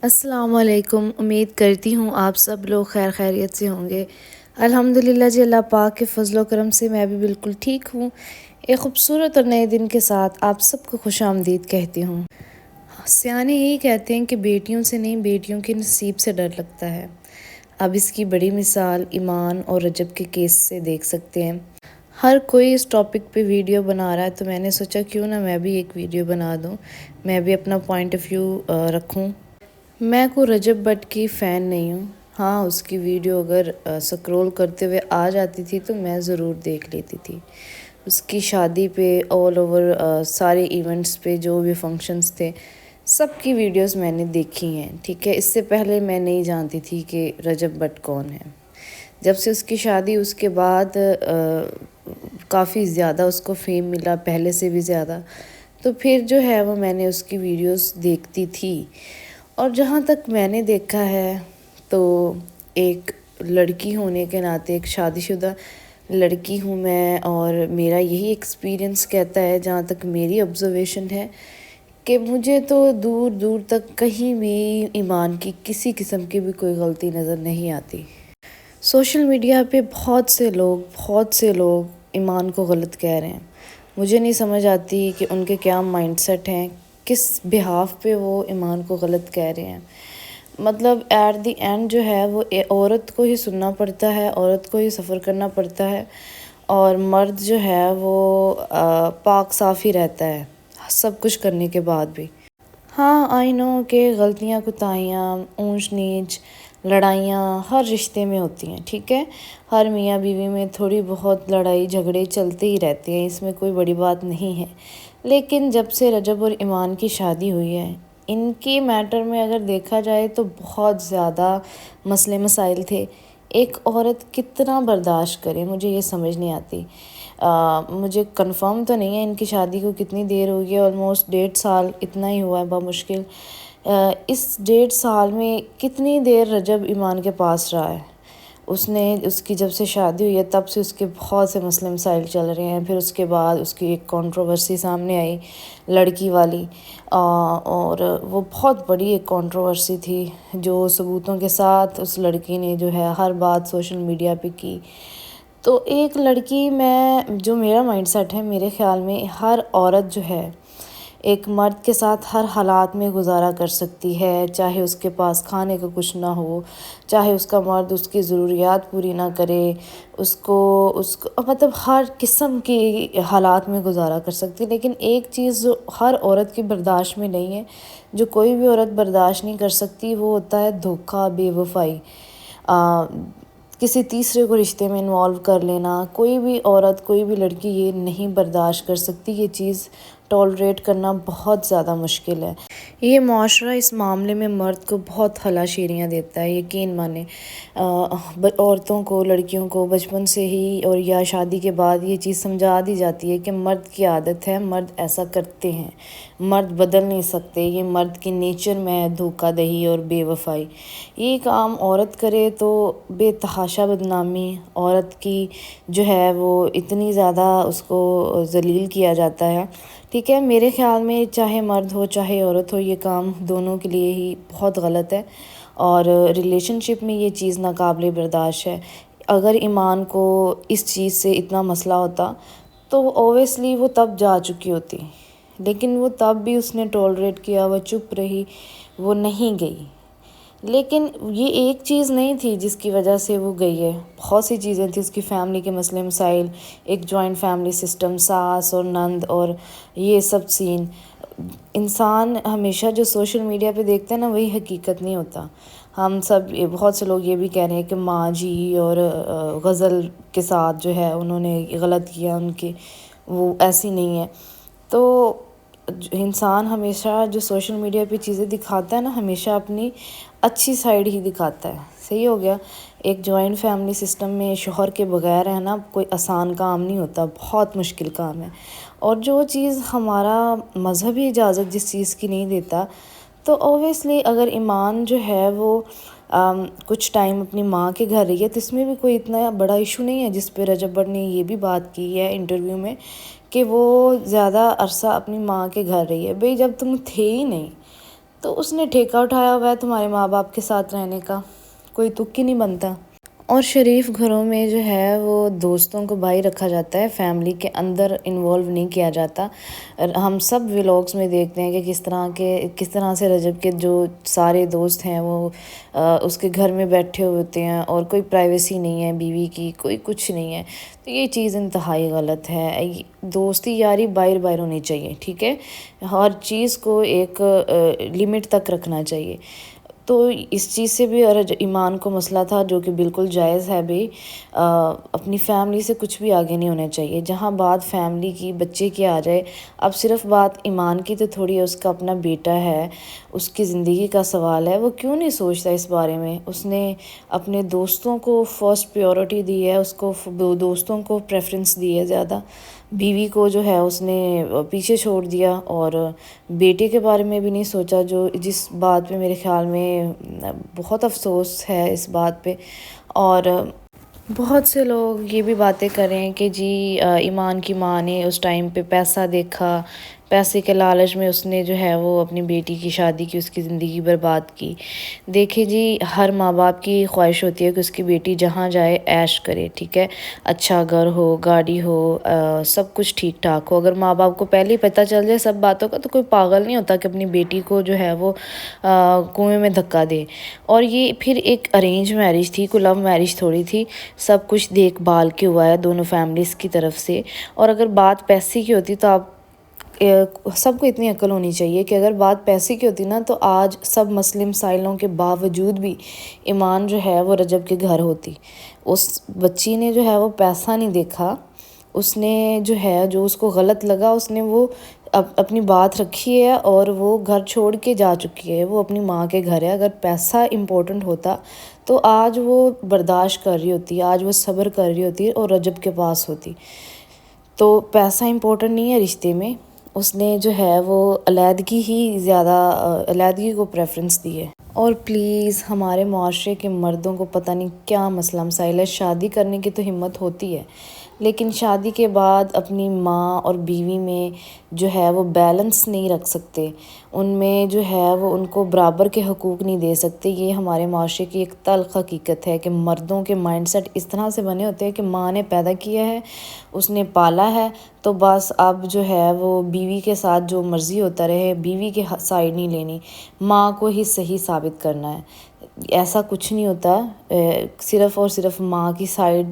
السلام علیکم۔ امید کرتی ہوں آپ سب لوگ خیر خیریت سے ہوں گے۔ الحمدللہ جی، اللہ پاک کے فضل و کرم سے میں بھی بالکل ٹھیک ہوں۔ ایک خوبصورت اور نئے دن کے ساتھ آپ سب کو خوش آمدید کہتی ہوں۔ سیانے یہی کہتے ہیں کہ بیٹیوں سے نہیں، بیٹیوں کے نصیب سے ڈر لگتا ہے۔ اب اس کی بڑی مثال ایمان اور رجب کے کیس سے دیکھ سکتے ہیں۔ ہر کوئی اس ٹاپک پہ ویڈیو بنا رہا ہے تو میں نے سوچا کیوں نہ میں بھی ایک ویڈیو بنا دوں، میں بھی اپنا پوائنٹ آف ویو رکھوں۔ میں کوئی رجب بٹ کی فین نہیں ہوں، ہاں اس کی ویڈیو اگر سکرول کرتے ہوئے آ جاتی تھی تو میں ضرور دیکھ لیتی تھی۔ اس کی شادی پہ آل اوور سارے ایونٹس پہ جو بھی فنکشنز تھے سب کی ویڈیوز میں نے دیکھی ہیں، ٹھیک ہے۔ اس سے پہلے میں نہیں جانتی تھی کہ رجب بٹ کون ہے۔ جب سے اس کی شادی اس کے بعد کافی زیادہ اس کو فیم ملا، پہلے سے بھی زیادہ، تو پھر جو ہے وہ میں نے اس کی ویڈیوز دیکھتی تھی۔ اور جہاں تک میں نے دیکھا ہے تو ایک لڑکی ہونے کے ناطے، ایک شادی شدہ لڑکی ہوں میں، اور میرا یہی ایکسپیرینس کہتا ہے، جہاں تک میری آبزرویشن ہے، کہ مجھے تو دور دور تک کہیں بھی ایمان کی کسی قسم کی بھی کوئی غلطی نظر نہیں آتی۔ سوشل میڈیا پہ بہت سے لوگ ایمان کو غلط کہہ رہے ہیں۔ مجھے نہیں سمجھ آتی کہ ان کے کیا مائنڈ سیٹ ہیں، کس بہاف پہ وہ ایمان کو غلط کہہ رہے ہیں۔ مطلب ایٹ دی اینڈ جو ہے وہ عورت کو ہی سننا پڑتا ہے، عورت کو ہی سفر کرنا پڑتا ہے، اور مرد جو ہے وہ پاک صاف ہی رہتا ہے سب کچھ کرنے کے بعد بھی۔ ہاں آئی نو کہ غلطیاں کوتاہیاں، اونچ نیچ، لڑائیاں ہر رشتے میں ہوتی ہیں، ٹھیک ہے۔ ہر میاں بیوی میں تھوڑی بہت لڑائی جھگڑے چلتے ہی رہتے ہیں، اس میں کوئی بڑی بات نہیں ہے۔ لیکن جب سے رجب اور ایمان کی شادی ہوئی ہے، ان کی میٹر میں اگر دیکھا جائے تو بہت زیادہ مسئلے مسائل تھے۔ ایک عورت کتنا برداشت کرے، مجھے یہ سمجھ نہیں آتی۔ مجھے کنفرم تو نہیں ہے ان کی شادی کو کتنی دیر ہوئی ہے، آلموسٹ 1.5 سال اتنا ہی ہوا ہے بمشکل۔ اس 1.5 سال میں کتنی دیر رجب ایمان کے پاس رہا ہے؟ اس کی جب سے شادی ہوئی ہے تب سے اس کے بہت سے مسئلے مسائل چل رہے ہیں۔ پھر اس کے بعد اس کی ایک کنٹروورسی سامنے آئی لڑکی والی، اور وہ بہت بڑی ایک کنٹروورسی تھی جو ثبوتوں کے ساتھ اس لڑکی نے جو ہے ہر بات سوشل میڈیا پہ کی۔ تو ایک لڑکی جو میرا مائنڈ سیٹ ہے، میرے خیال میں ہر عورت جو ہے ایک مرد کے ساتھ ہر حالات میں گزارا کر سکتی ہے، چاہے اس کے پاس کھانے کا کچھ نہ ہو، چاہے اس کا مرد اس کی ضروریات پوری نہ کرے، اس کو مطلب ہر قسم کی حالات میں گزارا کر سکتی۔ لیکن ایک چیز جو ہر عورت کی برداشت میں نہیں ہے، جو کوئی بھی عورت برداشت نہیں کر سکتی، وہ ہوتا ہے دھوکہ، بے وفائی، کسی تیسرے کو رشتے میں انوالو کر لینا۔ کوئی بھی عورت، کوئی بھی لڑکی یہ نہیں برداشت کر سکتی، یہ چیز ٹالریٹ کرنا بہت زیادہ مشکل ہے۔ یہ معاشرہ اس معاملے میں مرد کو بہت ہلاشیریاں دیتا ہے، یقین مانیں۔ عورتوں کو، لڑکیوں کو بچپن سے ہی اور یا شادی کے بعد یہ چیز سمجھا دی جاتی ہے کہ مرد کی عادت ہے، مرد ایسا کرتے ہیں، مرد بدل نہیں سکتے، یہ مرد کی نیچر میں ہے دھوکہ دہی اور بے وفائی۔ یہ کام عورت کرے تو بے تحاشا بدنامی، عورت کی جو ہے وہ اتنی زیادہ اس کو ذلیل کیا جاتا ہے، ٹھیک ہے۔ میرے خیال میں چاہے مرد ہو چاہے عورت ہو، یہ کام دونوں کے لیے ہی بہت غلط ہے، اور ریلیشن شپ میں یہ چیز ناقابل برداشت ہے۔ اگر ایمان کو اس چیز سے اتنا مسئلہ ہوتا تو اوبویسلی وہ تب جا چکی ہوتی، لیکن وہ تب بھی اس نے ٹالریٹ کیا، وہ چپ رہی، وہ نہیں گئی۔ لیکن یہ ایک چیز نہیں تھی جس کی وجہ سے وہ گئی ہے، بہت سی چیزیں تھیں، اس کی فیملی کے مسئلے مسائل، ایک جوائنٹ فیملی سسٹم، ساس اور نند اور یہ سب سین۔ انسان ہمیشہ جو سوشل میڈیا پہ دیکھتا ہے نا، وہی حقیقت نہیں ہوتا۔ ہم سب، بہت سے لوگ یہ بھی کہہ رہے ہیں کہ ماں جی اور غزل کے ساتھ جو ہے انہوں نے غلط کیا، ان کی وہ ایسی نہیں ہے۔ تو انسان ہمیشہ جو سوشل میڈیا پہ چیزیں دکھاتا ہے نا، ہمیشہ اپنی اچھی سائیڈ ہی دکھاتا ہے، صحیح ہو گیا۔ ایک جوائنٹ فیملی سسٹم میں شوہر کے بغیر رہنا کوئی آسان کام نہیں ہوتا، بہت مشکل کام ہے، اور جو چیز ہمارا مذہب ہی اجازت جس چیز کی نہیں دیتا، تو اوبویسلی اگر ایمان جو ہے وہ کچھ ٹائم اپنی ماں کے گھر رہی ہے تو اس میں بھی کوئی اتنا بڑا ایشو نہیں ہے، جس پہ رجب بٹ نے یہ بھی بات کی ہے انٹرویو میں کہ وہ زیادہ عرصہ اپنی ماں کے گھر رہی ہے۔ بھئی جب تم تھے ہی نہیں تو اس نے ٹھیکہ اٹھایا ہوا ہے تمہارے ماں باپ کے ساتھ رہنے کا، کوئی تک ہی نہیں بنتا۔ اور شریف گھروں میں جو ہے وہ دوستوں کو باہر رکھا جاتا ہے، فیملی کے اندر انوالو نہیں کیا جاتا۔ ہم سب ولاگس میں دیکھتے ہیں کہ کس طرح سے رجب کے جو سارے دوست ہیں وہ اس کے گھر میں بیٹھے ہوتے ہیں اور کوئی پرائیویسی نہیں ہے بیوی کی، کوئی کچھ نہیں ہے۔ تو یہ چیز انتہائی غلط ہے۔ دوستی یاری باہر ہونی چاہیے، ٹھیک ہے، ہر چیز کو ایک لمٹ تک رکھنا چاہیے۔ تو اس چیز سے بھی اور ایمان کو مسئلہ تھا جو کہ بالکل جائز ہے بھی، اپنی فیملی سے کچھ بھی آگے نہیں ہونا چاہیے۔ جہاں بات فیملی کی، بچے کی آ جائے، اب صرف بات ایمان کی تو تھوڑی ہے، اس کا اپنا بیٹا ہے، اس کی زندگی کا سوال ہے، وہ کیوں نہیں سوچتا اس بارے میں؟ اس نے اپنے دوستوں کو فرسٹ پریورٹی دی ہے، اس کو دوستوں کو پریفرنس دی ہے زیادہ، بیوی کو جو ہے اس نے پیچھے چھوڑ دیا، اور بیٹے کے بارے میں بھی نہیں سوچا، جس بات پہ میرے خیال میں بہت افسوس ہے اس بات پہ۔ اور بہت سے لوگ یہ بھی باتیں کر رہے ہیں کہ جی ایمان کی ماں نے اس ٹائم پہ پیسہ دیکھا، پیسے کے لالچ میں اس نے جو ہے وہ اپنی بیٹی کی شادی کی، اس کی زندگی برباد کی۔ دیکھیں جی، ہر ماں باپ کی خواہش ہوتی ہے کہ اس کی بیٹی جہاں جائے عیش کرے، ٹھیک ہے، اچھا گھر ہو، گاڑی ہو، سب کچھ ٹھیک ٹھاک ہو۔ اگر ماں باپ کو پہلے ہی پتہ چل جائے سب باتوں کا تو کوئی پاگل نہیں ہوتا کہ اپنی بیٹی کو جو ہے وہ کنویں میں دھکا دے۔ اور یہ پھر ایک ارینج میرج تھی، کوئی لو میرج تھوڑی تھی، سب کچھ دیکھ بھال کے ہوا ہے دونوں فیملیز کی طرف سے۔ اور اگر بات پیسے کی ہوتی تو آپ سب کو اتنی عقل ہونی چاہیے کہ اگر بات پیسے کی ہوتی نا تو آج سب مسئلے مسائلوں کے باوجود بھی ایمان جو ہے وہ رجب کے گھر ہوتی۔ اس بچی نے جو ہے وہ پیسہ نہیں دیکھا، اس نے جو ہے جو اس کو غلط لگا اس نے وہ اپنی بات رکھی ہے اور وہ گھر چھوڑ کے جا چکی ہے، وہ اپنی ماں کے گھر ہے۔ اگر پیسہ امپورٹنٹ ہوتا تو آج وہ برداشت کر رہی ہوتی، آج وہ صبر کر رہی ہوتی اور رجب کے پاس ہوتی۔ تو پیسہ امپورٹنٹ نہیں ہے رشتے میں، اس نے جو ہے وہ علیحدگی کو پریفرنس دی ہے۔ اور پلیز ہمارے معاشرے کے مردوں کو پتہ نہیں کیا مسئلہ مسائل ہے، شادی کرنے کی تو ہمت ہوتی ہے لیکن شادی کے بعد اپنی ماں اور بیوی میں جو ہے وہ بیلنس نہیں رکھ سکتے، ان میں جو ہے وہ ان کو برابر کے حقوق نہیں دے سکتے۔ یہ ہمارے معاشرے کی ایک تلخ حقیقت ہے کہ مردوں کے مائنڈ سیٹ اس طرح سے بنے ہوتے ہیں کہ ماں نے پیدا کیا ہے، اس نے پالا ہے، تو بس اب جو ہے وہ بیوی کے ساتھ جو مرضی ہوتا رہے، بیوی کے سائڈ نہیں لینی، ماں کو ہی صحیح ثابت کرنا ہے۔ ایسا کچھ نہیں ہوتا، صرف اور صرف ماں کی سائڈ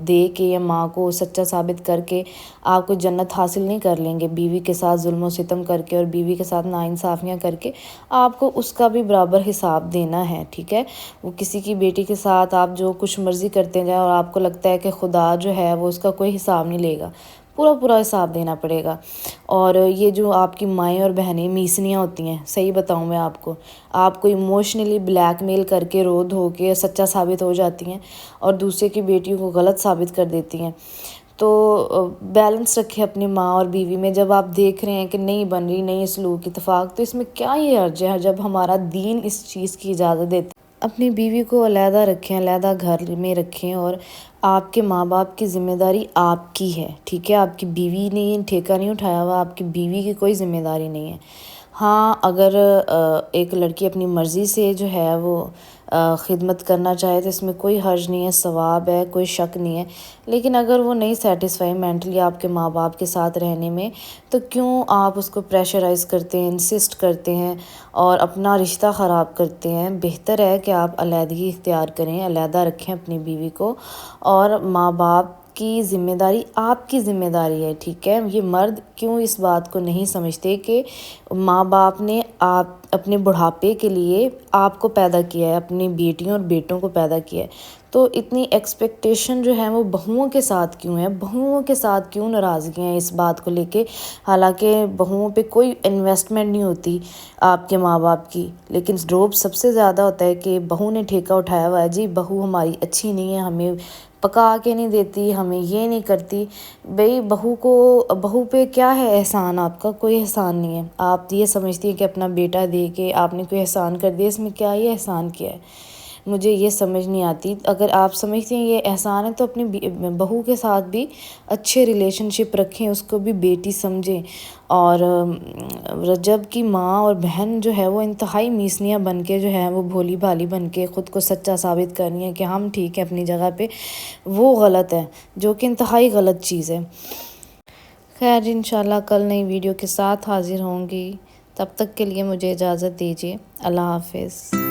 دے کے یا ماں کو سچا ثابت کر کے آپ کو جنت حاصل نہیں کر لیں گے۔ بیوی کے ساتھ ظلم و ستم کر کے اور بیوی کے ساتھ ناانصافیاں کر کے آپ کو اس کا بھی برابر حساب دینا ہے، ٹھیک ہے۔ وہ کسی کی بیٹی کے ساتھ آپ جو کچھ مرضی کرتے جائیں اور آپ کو لگتا ہے کہ خدا جو ہے وہ اس کا کوئی حساب نہیں لے گا، پورا حساب دینا پڑے گا۔ اور یہ جو آپ کی مائیں اور بہنیں میسنیاں ہوتی ہیں، صحیح بتاؤں میں آپ کو ایموشنلی بلیک میل کر کے رو دھو کے سچا ثابت ہو جاتی ہیں اور دوسرے کی بیٹیوں کو غلط ثابت کر دیتی ہیں۔ تو بیلنس رکھیں اپنی ماں اور بیوی میں۔ جب آپ دیکھ رہے ہیں کہ نہیں بن رہی، نہیں سلوک اتفاق، تو اس میں کیا یہ حرج ہے جب ہمارا دین اس چیز کی اجازت دیتا ہے۔ اپنی بیوی کو علیحدہ رکھیں، علیحدہ گھر میں رکھیں، اور آپ کے ماں باپ کی ذمہ داری آپ کی ہے، ٹھیک ہے۔ آپ کی بیوی نے ٹھیکہ نہیں اٹھایا ہوا، آپ کی بیوی کی کوئی ذمہ داری نہیں ہے۔ ہاں، اگر ایک لڑکی اپنی مرضی سے جو ہے وہ خدمت کرنا چاہے تو اس میں کوئی حرج نہیں ہے، ثواب ہے، کوئی شک نہیں ہے۔ لیکن اگر وہ نہیں سیٹسفائی مینٹلی آپ کے ماں باپ کے ساتھ رہنے میں تو کیوں آپ اس کو پریشرائز کرتے ہیں، انسسٹ کرتے ہیں اور اپنا رشتہ خراب کرتے ہیں؟ بہتر ہے کہ آپ علیحدگی اختیار کریں، علیحدہ رکھیں اپنی بیوی کو، اور ماں باپ کی ذمہ داری آپ کی ذمہ داری ہے، ٹھیک ہے۔ یہ مرد کیوں اس بات کو نہیں سمجھتے کہ ماں باپ نے اپنے بڑھاپے کے لیے آپ کو پیدا کیا ہے، اپنی بیٹیوں اور بیٹوں کو پیدا کیا ہے، تو اتنی ایکسپیکٹیشن جو ہے وہ بہوؤں کے ساتھ کیوں ہے؟ بہوؤں کے ساتھ کیوں ناراضگیاں ہیں اس بات کو لے کے؟ حالانکہ بہوؤں پہ کوئی انویسٹمنٹ نہیں ہوتی آپ کے ماں باپ کی، لیکن روب سب سے زیادہ ہوتا ہے کہ بہو نے ٹھیکہ اٹھایا ہوا ہے، جی بہو ہماری اچھی نہیں ہے، ہمیں پکا کے نہیں دیتی، ہمیں یہ نہیں کرتی۔ بھئی بہو پہ کیا ہے احسان؟ آپ کا کوئی احسان نہیں ہے۔ آپ یہ سمجھتی ہیں کہ اپنا بیٹا دے کے آپ نے کوئی احسان کر دیا، اس میں کیا یہ احسان کیا ہے؟ مجھے یہ سمجھ نہیں آتی۔ اگر آپ سمجھتے ہیں یہ احسان ہے تو اپنی بہو کے ساتھ بھی اچھے ریلیشن شپ رکھیں، اس کو بھی بیٹی سمجھیں۔ اور رجب کی ماں اور بہن جو ہے وہ انتہائی میسنیاں بن کے جو ہے وہ بھولی بھالی بن کے خود کو سچا ثابت کرنی ہے کہ ہم ٹھیک ہے اپنی جگہ پہ، وہ غلط ہے، جو کہ انتہائی غلط چیز ہے۔ خیر انشاءاللہ کل نئی ویڈیو کے ساتھ حاضر ہوں گی، تب تک کے لیے مجھے اجازت دیجیے، اللہ حافظ۔